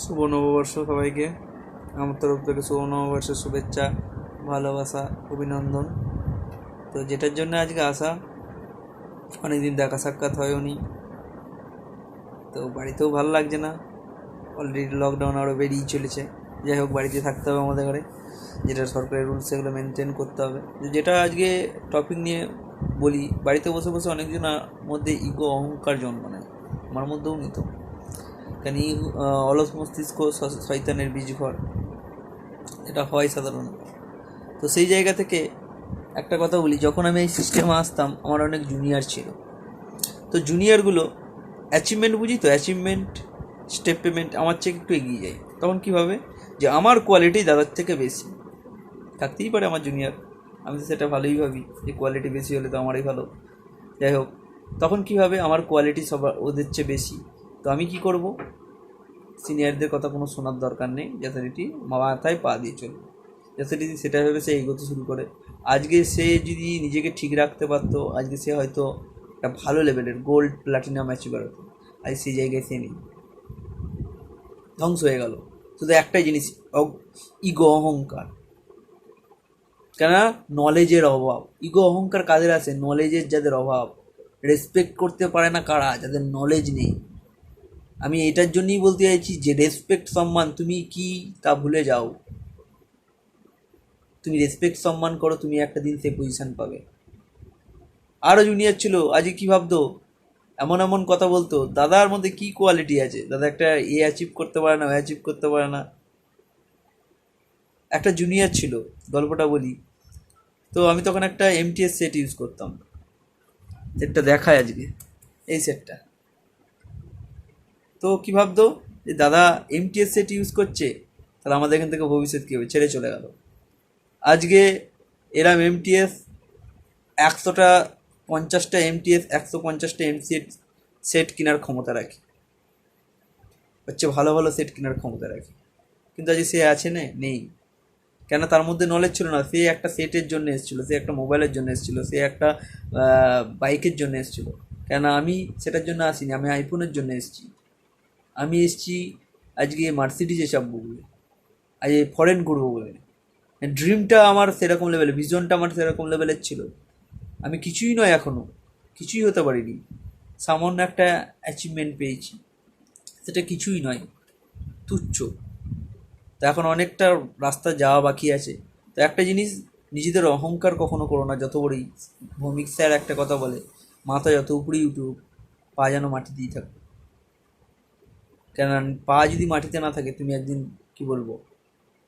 শুভ নববর্ষ সবাইকে। আমার তরফ থেকে শুভ নববর্ষের শুভেচ্ছা, ভালোবাসা, অভিনন্দন। তো যেটার জন্য আজকে আসা, অনেকদিন দেখা সাক্ষাৎ হয়ওনি, তো বাড়িতেও ভালো লাগছে না। অলরেডি লকডাউন আরও বেরিয়ে চলেছে। যাই হোক, বাড়িতে থাকতে হবে আমাদের ঘরে, যেটা সরকারের রুলস সেগুলো মেনটেন করতে হবে। যেটা আজকে টপিক নিয়ে বলি, বাড়িতে বসে বসে অনেকজনের মধ্যে ইগো অহংকার জন্ম নেয়, আমার মধ্যেও নিত। কেন অলস মস্তিষ্ক শয়তানের বীজ ঘর, এটা হয় সাধারণত। তো সেই জায়গা থেকে একটা কথা বলি, যখন আমি এই সিস্টেমে আসতাম আমার অনেক জুনিয়র ছিল। তো জুনিয়রগুলো অ্যাচিভমেন্ট বুঝি, তো অ্যাচিভমেন্ট, স্টেপ পেমেন্ট আমার চেয়ে একটু এগিয়ে যায়। তখন কীভাবে, যে আমার কোয়ালিটি দাদার থেকে বেশি থাকতেই পারে আমার জুনিয়র, আমি তো সেটা ভালোই ভাবি যে কোয়ালিটি বেশি হলে তো আমারই ভালো। যাই হোক, তখন কীভাবে আমার কোয়ালিটি সবার ওদের চেয়ে বেশি, তো আমি কি করব, সিনিয়রদের কথা কোনো শোনার দরকার নেই, যথারীতি মাথায় পা দিয়ে চলবে। যথারীতি সেটা ভেবে সে এগোতে শুরু করে। আজকে সে যদি নিজেকে ঠিক রাখতে পারতো, আজকে সে হয়তো একটা ভালো লেভেলের গোল্ড প্লাটিনাম অ্যাচিভার হতো। আজ সেই জায়গায় সে নেই, ধ্বংস হয়ে গেল। শুধু একটাই জিনিস, ইগো অহংকার। কেন? নলেজের অভাব। ইগো অহংকার কাদের আছে? নলেজের যাদের অভাব। রেসপেক্ট করতে পারে না কারা? যাদের নলেজ নেই। আমি এটার জন্যই বলতে চাইছি যে রেসপেক্ট সম্মান তুমি কি তা ভুলে যাও। তুমি রেসপেক্ট সম্মান করো, তুমি একটা দিন সেই পজিশন পাবে। আরও জুনিয়র ছিল, আজকে কী ভাবতো, এমন এমন কথা বলতো, দাদার মধ্যে কি কোয়ালিটি আছে, দাদা একটা অ্যাচিভ করতে পারে না, অ্যাচিভ করতে পারে না। একটা জুনিয়র ছিল, গল্পটা বলি। তো আমি তখন একটা এমটিএস সেট ইউজ করতাম, সেটটা দেখায় আজকে, এই সেটটা। তো কী ভাবতো যে দাদা এমটিএস সেট ইউজ করছে, তাহলে আমাদের এখান থেকে ভবিষ্যৎ কী হবে, ছেড়ে চলে গেল। আজকে এরম এমটিএস 100টা 50টা এমটিএস 150টা এমসিএট সেট কেনার ক্ষমতা রাখে, হচ্ছে ভালো ভালো সেট কেনার ক্ষমতা রাখে। কিন্তু আজ সে আছে না, নেই। কেন? তার মধ্যে নলেজ ছিল না। সে একটা সেটের জন্য এসেছিলো, সে একটা মোবাইলের জন্য এসেছিলো, সে একটা বাইকের জন্য এসেছিলো। কেন? আমি সেটার জন্য আসিনি, আমি আইফোনের জন্য এসেছি। আমি এসেছি আজকে মার্সিডিজে চাপবো বলে, আজ ফরেন ঘুরবো বলে। ড্রিমটা আমার সেরকম লেভেলে, ভিশনটা আমার সেরকম লেভেলের ছিল। আমি কিছুই নয়, এখনও কিছুই হতে পারিনি, সামান্য একটা অ্যাচিভমেন্ট পেয়েছি, সেটা কিছুই নয়, তুচ্ছ। তো এখন অনেকটা রাস্তা যাওয়া বাকি আছে। তো একটা জিনিস, নিজেদের অহংকার কখনো করো না, যত বড়ই। ভৌমিক স্যার একটা কথা বলে, মাথা যত উপরেই উঠুক, পা যেন মাটিতেই থাকুক। কেন? পা যদি মাটিতে না থাকে, তুমি একদিন কি বলবো,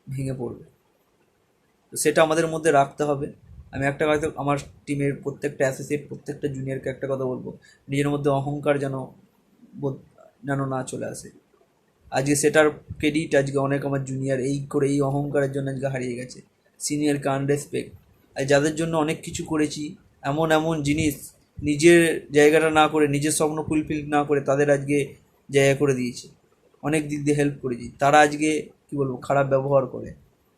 ভেঙে পড়বে। তো সেটা আমাদের মধ্যে রাখতে হবে। আমি একটা কথা আমার টিমের প্রত্যেকটা অ্যাসোসিয়েট, প্রত্যেকটা জুনিয়রকে একটা কথা বলবো, নিজের মধ্যে অহংকার যেন যেন না চলে আসে। আজকে সেটার ক্রেডিট আজকে অনেক আমার জুনিয়র এই করে, এই অহংকারের জন্য আজকে হারিয়ে গেছে। সিনিয়রকে আনরেসপেক্ট, আর যাদের জন্য অনেক কিছু করেছি, এমন এমন জিনিস নিজের জায়গাটা না করে, নিজের স্বপ্ন ফুলফিল না করে, তাদের আজকে জায়গা করে দিয়েছি। অনেক দিক দিয়ে হেল্প করেছি, তারা আজকে কী বলবো, খারাপ ব্যবহার করে।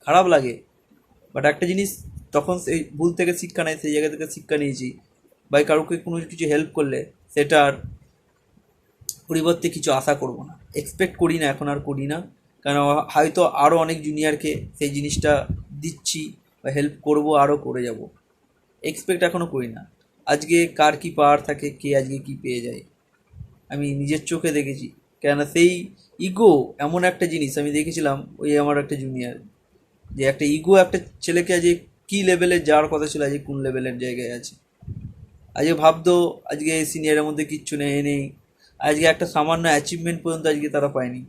খারাপ লাগে, বাট একটা জিনিস, তখন সেই ভুল থেকে শিক্ষা নেয়, সেই জায়গা থেকে শিক্ষা নিয়েছি। বা কারোকে কোনো কিছু হেল্প করলে সেটার পরিবর্তে কিছু আশা করব না, এক্সপেক্ট করি না, এখন আর করি না। কারণ হয়তো আরও অনেক জুনিয়রকে সেই জিনিসটা দিচ্ছি বা হেল্প করব, আরও করে যাব। এক্সপেক্ট এখনও করি না। আজকে কার কী পাওয়ার থাকে, কে আজকে কী পেয়ে যায়, আমি নিজের চোখে দেখেছি। কেননা সেই ইগো এমন একটা জিনিস আমি দেখেছিলাম, ওই আমার একটা জুনিয়র, যে একটা ইগো একটা ছেলেকে আজকে কী লেভেলে যাওয়ার কথা ছিল, আজকে কোন লেভেলের জায়গায় আছে। আজকে ভাবতো আজকে সিনিয়রের মধ্যে কিচ্ছু নেই, আজকে একটা সামান্য অ্যাচিভমেন্ট পর্যন্ত আজকে তারা পায়নি।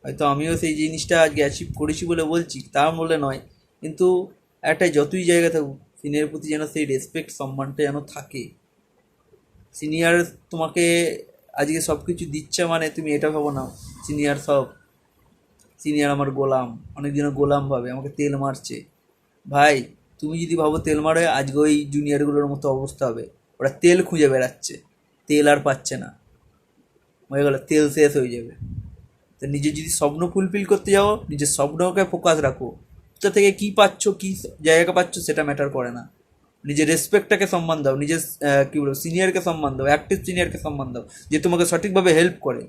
হয়তো আমিও সেই জিনিসটা আজকে অ্যাচিভ করেছি বলে বলছি, তা বলে নয়, কিন্তু একটা যতই জায়গা থাকুক, সিনিয়রের প্রতি যেন সেই রেসপেক্ট সম্মানটা যেন থাকে। সিনিয়র তোমাকে আজকে সব কিছু দিচ্ছে, মানে তুমি এটা ভাবো না সিনিয়র সব, সিনিয়র আমার গোলাম, অনেক দিনের গোলাম ভাবে, আমাকে তেল মারছে। ভাই, তুমি যদি ভাবো তেল মারে, আজকে ওই জুনিয়রগুলোর মতো অবস্থা হবে। ওরা তেল খুঁজে বেড়াচ্ছে, তেল আর পাচ্ছে না, হয়ে গেল, তেল শেষ হয়ে যাবে। তো নিজের যদি স্বপ্ন ফুলফিল করতে যাও, নিজের স্বপ্নকে ফোকাস রাখো। কোথা থেকে কী পাচ্ছ, কী জায়গা পাচ্ছ, সেটা ম্যাটার করে না। নিজের রেসপেক্টটাকে সম্মান দাও, নিজের কী বলবো, সিনিয়রকে সম্মান দাও, অ্যাক্টিভ সিনিয়রকে সম্মান দাও, যে তোমাকে সঠিকভাবে হেল্প করে।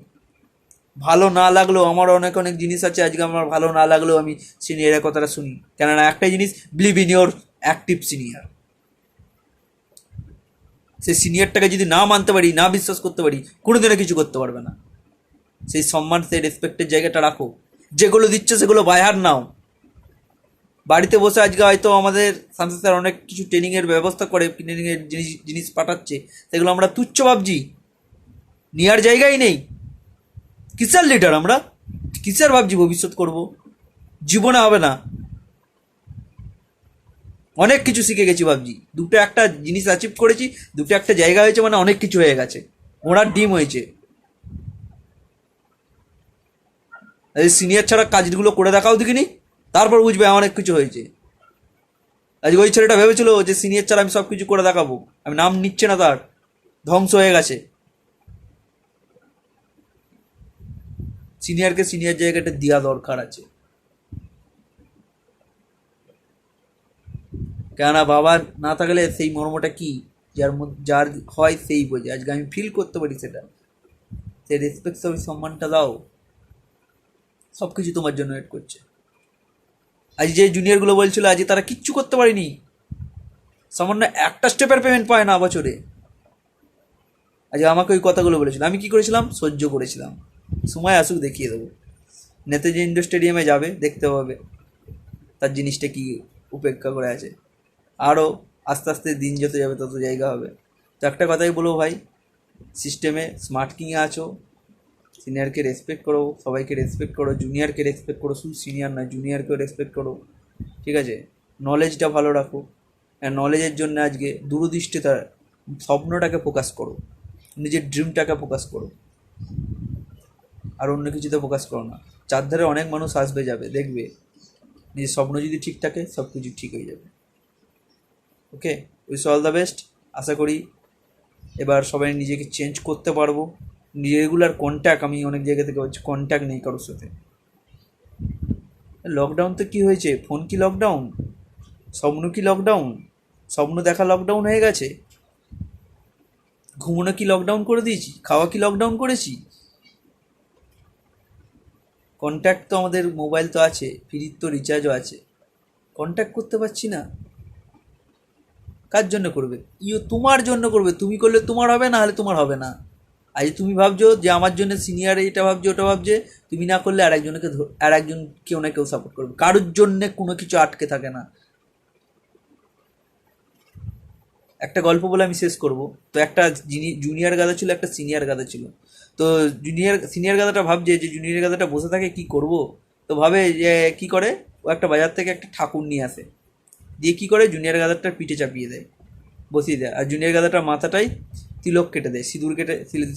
ভালো না লাগলেও আমার অনেক অনেক জিনিস আছে আজকে আমার ভালো না লাগলেও আমি সিনিয়রের কথাটা শুনি, কেননা একটাই জিনিস, believe in your active senior. সেই সিনিয়রটাকে যদি না মানতে পারি, না বিশ্বাস করতে পারি, কোনোদিনও কিছু করতে পারবে না। সেই সম্মান, সেই রেসপেক্টের জায়গাটা রাখো, যেগুলো দিচ্ছে সেগুলো বায়ার নাও। বাড়িতে বসে আজকে হয়তো আমাদের সানসে স্যার অনেক কিছু ট্রেনিংয়ের ব্যবস্থা করে, ট্রেনিংয়ের জিনিস জিনিস পাঠাচ্ছে, সেগুলো আমরা তুচ্ছ ভাবছি, নেওয়ার জায়গাই নেই। কিসের লিডার আমরা, কিসের ভাবছি ভবিষ্যৎ করব, জীবনে হবে না। অনেক কিছু শিখে গেছি ভাবছি, দুটো একটা জিনিস অ্যাচিভ করেছি, দুটো একটা জায়গা হয়েছে, মানে অনেক কিছু হয়ে গেছে, ঘোড়ার ডিম হয়েছে। সিনিয়র ছাড়া কাজগুলো করে দেখাও দেখিনি, তারপর বুঝবে অনেক কিছু হয়েছে। আজকে ওই ছেলেটা ভেবেছিল যে সিনিয়র ছাড়া আমি সব কিছু করে দেখাবো, আমি নাম নিচ্ছে না, তার ধ্বংস হয়ে গেছে। সিনিয়রকে সিনিয়র জায়গাটা দেওয়া দরকার আছে, কেননা বাবার না থাকলে সেই মর্মটা কি, যার মধ্যে যার হয় সেই বোঝে। আজকে আমি ফিল করতে পারি সেটা, সেই রেসপেক্ট, সব সম্মানটা দাও, সব কিছু তোমার জন্য ওয়েট করছে। আজ যে জুনিয়রগুলো বলছিল আজ তারা কিচ্ছু করতে পারেনি, সামান্য একটা স্টেপের পেমেন্ট পায় না বছরে, আজ আমাকে ওই কথাগুলো বলেছিল। আমি কি করেছিলাম, সহ্য করেছিলাম, সময় আসুক দেখিয়ে দেবো। নেতাজি ইন্ডোর স্টেডিয়ামে যাবে, দেখতে পাবে তার জিনিসটা কি উপেক্ষা করে আছে। আরও আস্তে আস্তে দিন যত যাবে তত জায়গা হবে। তো একটা কথাই বলবো ভাই, সিস্টেমে স্মার্ট কিংয়ে আছো, সিনিয়রকে রেসপেক্ট করো, সবাইকে রেসপেক্ট করো, জুনিয়রকে রেসপেক্ট করো, শুধু সিনিয়র নয় জুনিয়রকেও রেসপেক্ট করো, ঠিক আছে? নলেজটা ভালো রাখো, নলেজের জন্য আজকে দূরদৃষ্টিতা, স্বপ্নটাকে ফোকাস করো, নিজের ড্রিমটাকে ফোকাস করো, আর অন্য কিছুতে ফোকাস করো না। চারধারে অনেক মানুষ আসবে যাবে, দেখবে নিজের স্বপ্ন যদি ঠিক থাকে সব কিছু ঠিক হয়ে যাবে। ওকে, উইশ অল দ্য বেস্ট। আশা করি এবার সবাই নিজেকে চেঞ্জ করতে পারবো। রেগুলার কন্ট্যাক্ট, আমি অনেক জায়গা থেকে বলছি, কন্ট্যাক্ট নেই কারোর সাথে। লকডাউন তো কী হয়েছে, ফোন কি লকডাউন, স্বপ্ন কি লকডাউন, স্বপ্ন দেখা লকডাউন হয়ে গেছে, ঘুমোনো কি লকডাউন করে দিয়েছি, খাওয়া কি লকডাউন করেছি? কন্ট্যাক্ট তো আমাদের মোবাইল তো আছে, ফ্রির তো রিচার্জও আছে, কন্ট্যাক্ট করতে পারছি না। কার জন্য করবে? তোমার জন্য করবে, তুমি করলে তোমার হবে, না হলে তোমার হবে না। আজ তুমি ভাবছো যে আমার জন্য সিনিয়র এটা ভাবছে ওটা ভাবছে, তুমি না করলে আর একজনকে আর একজন কেউ না কেউ সাপোর্ট করবে। কারোর জন্যে কোনো কিছু আটকে থাকে না। একটা গল্প বলে আমি শেষ করব। তো একটা জুনিয়র গাদা ছিল, একটা সিনিয়র গাদা ছিল। তো সিনিয়র গাদাটা ভাবছে যে জুনিয়র গাদাটা বসে থাকে কি করব, তো ভাবে যে কি করে, ও একটা বাজার থেকে একটা ঠাকুর নিয়ে আসে, দিয়ে কী করে জুনিয়র গাদারটার পিঠে চাপিয়ে দেয়, বসিয়ে দেয়, আর জুনিয়র গাদাটার মাথাটাই তিলক কেটে দেয়,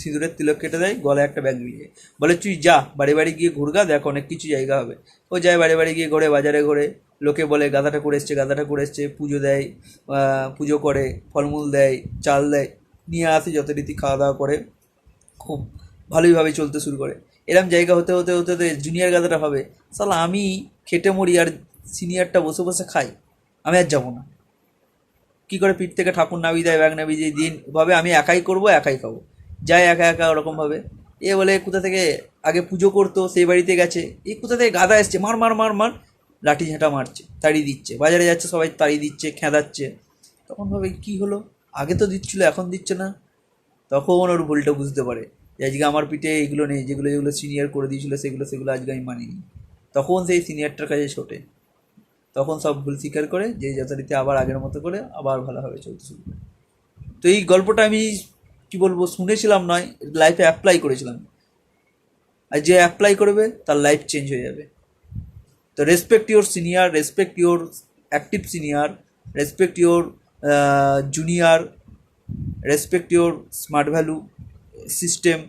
সিঁদুরের তিলক কেটে দেয়, গলায় একটা ব্যাগ দিয়ে বলে তুই যা বাড়ি বাড়ি গিয়ে ঘুরগা, দেখ অনেক কিছু জায়গা হবে। ও যায় বাড়ি বাড়ি গিয়ে ঘোরে, বাজারে ঘোরে, লোকে বলে গাধা ঠাকুর এসছে, গাধা ঠাকুর এসছে, পুজো দেয়, পুজো করে, ফলমূল দেয়, চাল দেয়, নিয়ে আসে যথারীতি, খাওয়া দাওয়া করে, খুব ভালোইভাবে চলতে শুরু করে। এরম জায়গা হতে হতে হতে হতে জুনিয়র গাধাটা হবে, সালা আমি খেটে মরি আর সিনিয়রটা বসে বসে খাই, আমি আর যাবো না। কী করে পিঠ থেকে ঠাকুর নামিয়ে দেয়, ব্যাগ নামিয়ে দিয়ে দিন ভাবে আমি একাই করবো, একাই খাবো, যায় একা একা ওরকমভাবে। এ বলে কোথা থেকে আগে পুজো করতো সেই বাড়িতে গেছে, এই কোথা থেকে গাধা এসছে, মার মার মার মার, লাঠি ঝাঁটা মারছে, তাড়িয়ে দিচ্ছে, বাজারে যাচ্ছে সবাই তাড়িয়ে দিচ্ছে, খেদাচ্ছে। তখন ভাবে কী হলো, আগে তো দিচ্ছিলো এখন দিচ্ছে না। তখন ওর ভুলটা বুঝতে পারে যে আজকে আমার পিঠে এগুলো নেই, যেগুলো যেগুলো সিনিয়র করে দিয়েছিলো সেগুলো সেগুলো আজকে আমি মানিনি। তখন সেই সিনিয়রটার কাছে ছোটে, তখন সব ভুল স্বীকার করে যে যথারীতি আবার আগের মতো করে আবার ভালোভাবে চলতে শুরু করে। তো এই গল্পটা আমি কি বলবো, শুনেছিলাম নয়, লাইফে অ্যাপ্লাই করেছিলাম, আর যে অ্যাপ্লাই করবে তার লাইফ চেঞ্জ হয়ে যাবে। তো respect your senior, respect your active senior, respect your junior, respect your smart value system,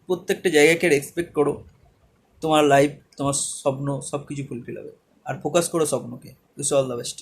প্রত্যেকটা জায়গাকে রেসপেক্ট করো। তোমার লাইফ, তোমার স্বপ্ন সব কিছু ফুলফিল হবে। আর ফোকাস করো স্বপ্নকে। Wish all the best.